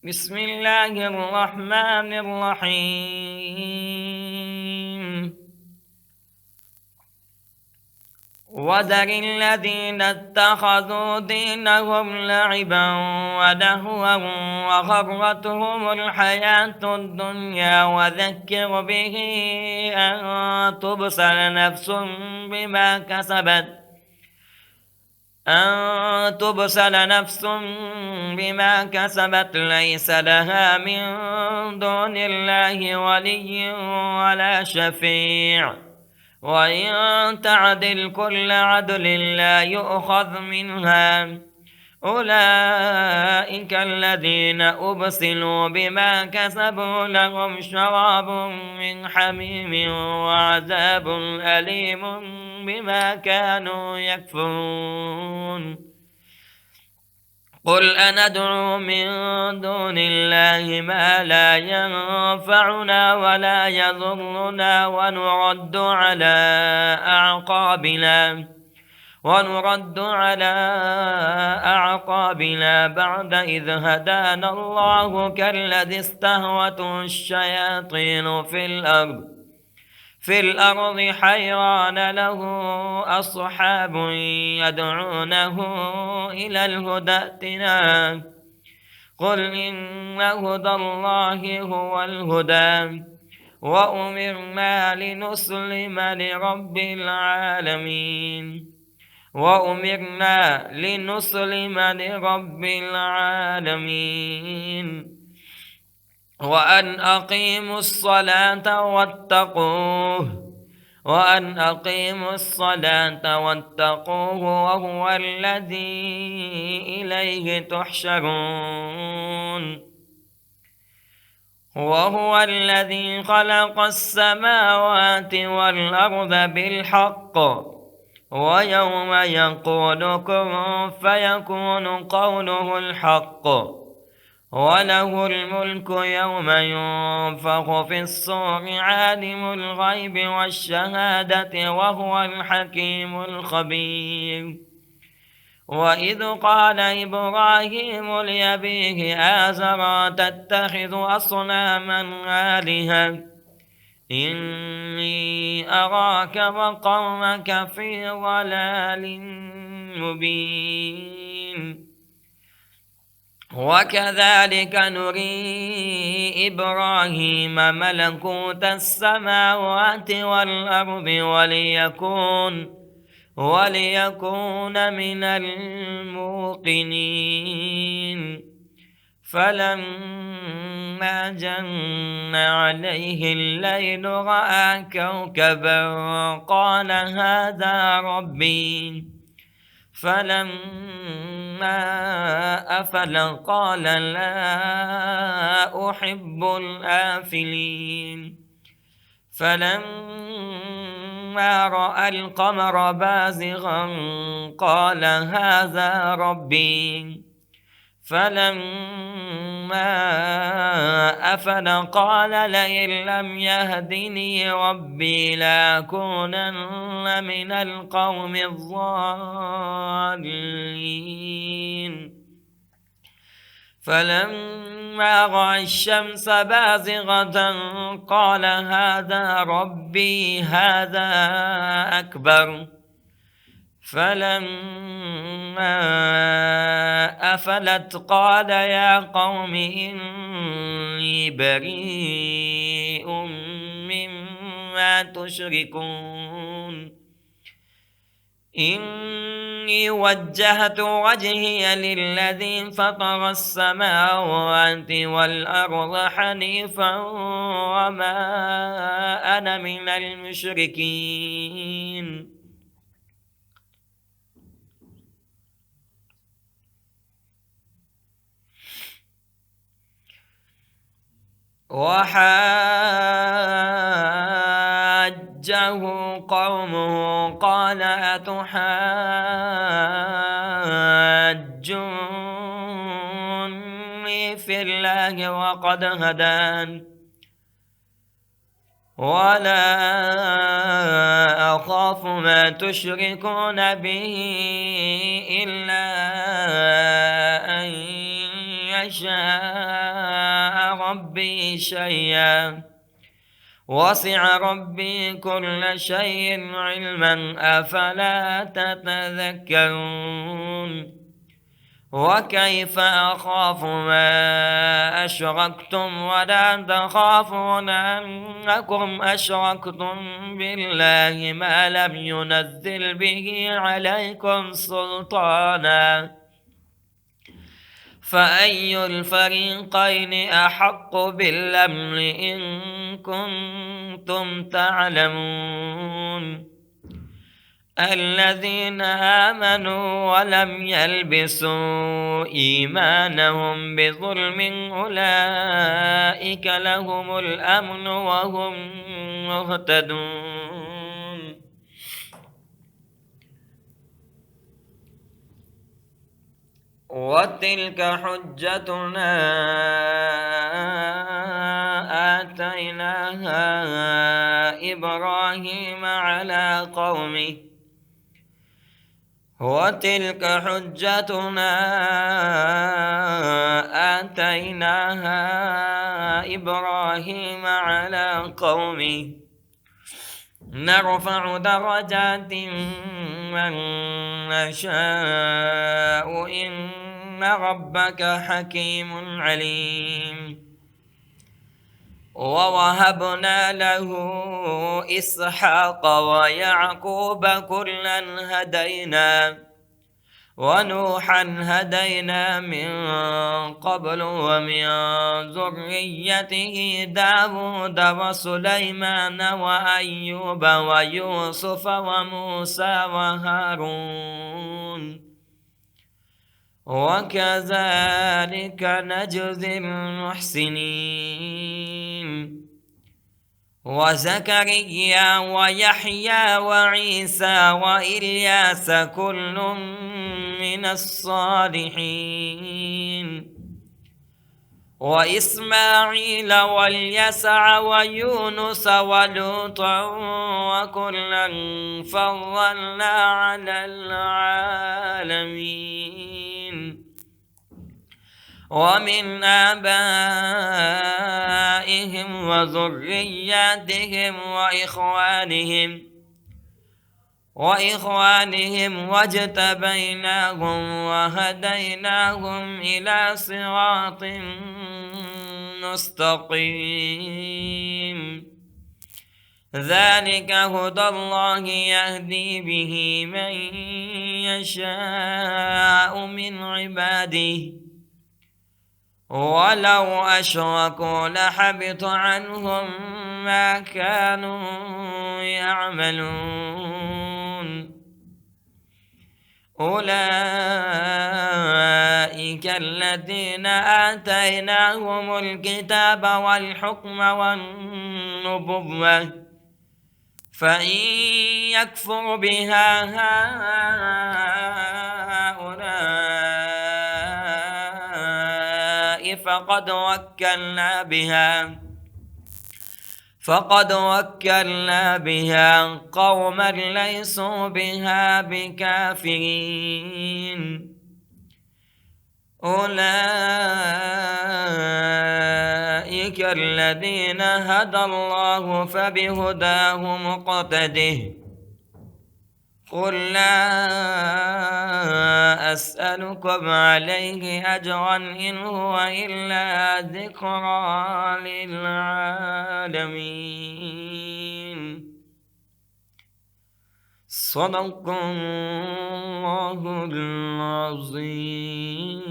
بسم الله الرحمن الرحيم وذر الذين اتخذوا دينهم لعبا ولهوا وغرتهم الحياة الدنيا وذكر به أن تبصل نفس بما كسبت ليس لها من دون الله ولي ولا شفيع وإن تعدل كل عدل لا يؤخذ منها أولئك الذين أبصلوا بما كسبوا لهم شراب من حميم وعذاب أليم بما كانوا يكفرون قل أندعو من دون الله ما لا ينفعنا ولا يضرنا ونرد على أعقابنا بعد إذ هدانا الله كالذي استهوته الشياطين في الأرض حيران له أصحاب يدعونه إلى الهدى ائتنا قل إن هدى الله هو الهدى وأمرنا لنسلم لرب العالمين وأن أقيموا الصلاة واتقوه وهو الذي إليه تحشرون وهو الذي خلق السماوات والأرض بالحق ويوم يقول كن فيكون قوله الحق وله الملك يوم ينفخ في الصور عالم الغيب والشهادة وهو الحكيم الخبير وإذ قال إبراهيم لأبيه آزر تتخذ أصناما آلهة إني أراك وقومك في ضلال مبين وكذلك نري إبراهيم ملكوت السماوات والأرض وليكون من الموقنين فلما جن عليه الليل رأى كوكبا قال هذا ربي فلما أفل قال لا أحب الآفلين فلما رأى القمر بازغا قال هذا ربي فلما أفل قال لئن لم يهدني ربي لأكونن من القوم الضالين فلما رأى الشمس بازغة قال هذا ربي هذا أكبر فلما أفلت قال يا قوم إني بريء مما تشركون إني وجهت وجهي للذي فطر السماوات والأرض حنيفا وما أنا من المشركين وحاجه قومه قال أتحاجوني في الله وقد هدان ولا أخاف ما تشركون به إلا أن يشاء ربي شيئا وسع ربي كل شيء علما أفلا تتذكرون وكيف أخاف ما أشركتم ولا تخافون أنكم أشركتم بالله ما لم ينزل به عليكم سلطانا فأي الفريقين أحق بالأمن إن كنتم تعلمون الذين آمنوا ولم يلبسوا إيمانهم بظلم أولئك لهم الأمن وهم مهتدون وتلك حجتنا آتيناها إبراهيم على قومه وتلك حجتنا آتيناها إبراهيم على قومه نرفع درجات من نشاء إن ربك حكيم عليم ووهبنا له إسحاق ويعقوب كلا هدينا ونوحا هدينا من قبل ومن ذريته داود وسليمان وأيوب ويوسف وموسى وهارون وكذلك نجزي المحسنين وزكريا ويحيى وعيسى وإلياس كل من الصالحين وإسماعيل واليسع ويونس ولوطا وكلا فضلنا على العالمين ومن آبائهم وذرياتهم وإخوانهم واجتبيناهم وهديناهم إلى صراط مستقيم ذلك هدى الله يهدي به من يشاء من عباده ولو أشركوا لحبط عنهم ما كانوا يعملون أولئك الذين آتيناهم الكتاب والحكم والنبوة فإن يكفر بها هؤلاء فقد وكلنا بها قوما ليسوا بها بكافرين أولئك الذين هدى الله فبهداه مقتده قل لا أسألكم عليه أجرا إن هو إلا ذكرى للعالمين صدق الله العظيم.